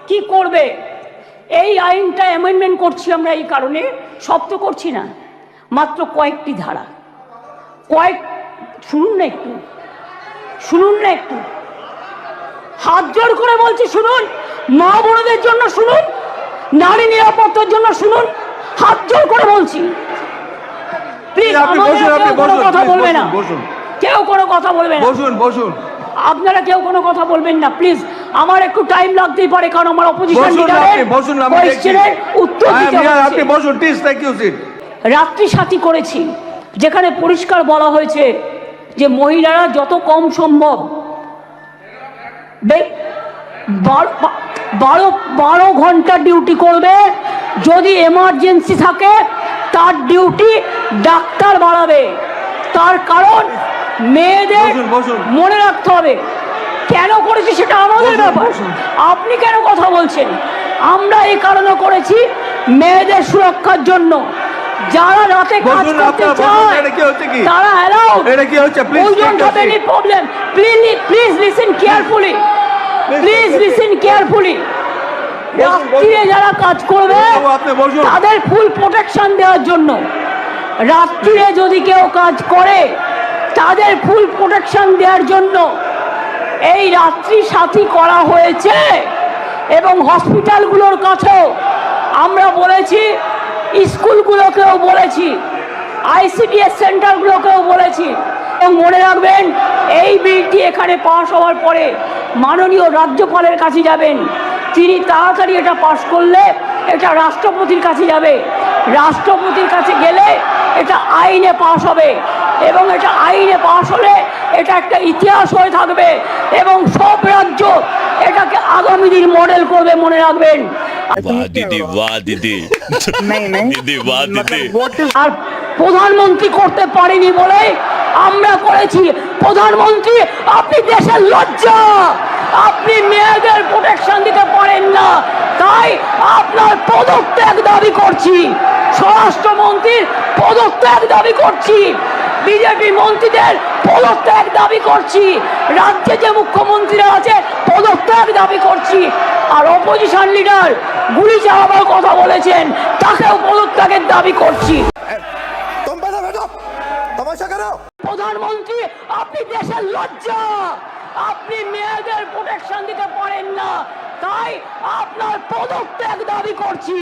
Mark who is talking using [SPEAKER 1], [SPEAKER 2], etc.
[SPEAKER 1] কি করবে। এই আইনটা অ্যামেন্ডমেন্ট করছি আমরা এই কারণে, সব তো করছি না, মাত্র কয়েকটি ধারা, শুনুন না একটু, শুনুন না একটু, হাত জোর করে বলছি শুনুন, মা বোনদের জন্য শুনুন, নারী নিরাপত্তার জন্য শুনুন, হাত জোর করে বলছি। প্লিজ কোনো কথা বলবে না, কেউ কোনো কথা বলবে না,
[SPEAKER 2] বসুন।
[SPEAKER 1] আপনারা কেউ কোনো কথা বলবেন না প্লিজ। আমার একটু টাইম লাগতেই পারে, কারণ আমার অপোজিশন লিডারের কোয়েশ্চেনের উত্তর দিতে হবে।
[SPEAKER 2] আপনি বসুন, প্লিজ, টেক ইউ সিট।
[SPEAKER 1] রাত্রি সাথী করেছি, যেখানে পরিষ্কার বলা হয়েছে যে মহিলারা যত কম সম্ভব 12 ঘন্টা ডিউটি করবে, যদি এমার্জেন্সি থাকে তার ডিউটি ডাক্তার বাড়াবে। তার কারণ মেয়েদের মনে রাখতে হবে কেন করেছি, সেটা আমাদের ব্যাপার, আপনি কেন কথা বলছেন। আমরা এই কারণে করেছি মেয়েদের সুরক্ষার জন্য, যারা রাতে কাজ করতে চায় তারা allowed. Problem, please listen carefully, please listen carefully. রাত্রিরে যারা কাজ করবে তাদের ফুল প্রোটেকশন দেওয়ার জন্য, রাত্রিরে যদি কেউ কাজ করে তাদের ফুল প্রোটেকশন দেওয়ার জন্য এই রাত্রি সাথী করা হয়েছে। এবং হসপিটালগুলোর কাছেও আমরা বলেছি, স্কুলগুলোকেও বলেছি, আইসিডিএস সেন্টারগুলোকেও বলেছি। এবং মনে রাখবেন, এই বিলটি এখানে পাশ হওয়ার পরে মাননীয় রাজ্যপালের কাছে যাবেন, তিনি তাড়াতাড়ি এটা পাশ করলে এটা রাষ্ট্রপতির কাছে যাবে, রাষ্ট্রপতির কাছে গেলে এটা আইনে পাশ হবে, এবং এটা আইনে পাশ হলে এটা একটা ইতিহাস হয়ে থাকবে এবং সব রাজ্য এটাকে আগামী দিন মডেল করবে, মনে রাখবেন। আর প্রধানমন্ত্রী করতে পারেনি বলে আমরা করেছি। প্রধানমন্ত্রী, আপনি দেশের লজ্জা, আপনি মেয়েদের প্রোটেকশন দিতে পারেন না, তাই আপনার পদত্যাগ দাবি করছি, স্বরাষ্ট্রমন্ত্রীর পদত্যাগ দাবি করছি, বিজেপি মন্ত্রীদের পদত্যাগ দাবি করছি, রাজ্যে যে মুখ্যমন্ত্রীরা আছে পদত্যাগ দাবি করছি। আর অপোজিশন লিডার গুলি চালাবার কথা বলেছেন, তাকেও পদত্যাগের দাবি করছি। প্রধানমন্ত্রী, আপনি দেশের লজ্জা, আপনি মেয়েদের প্রোটেকশন দিতে পারেন না, তাই আপনার পদত্যাগ দাবি করছি।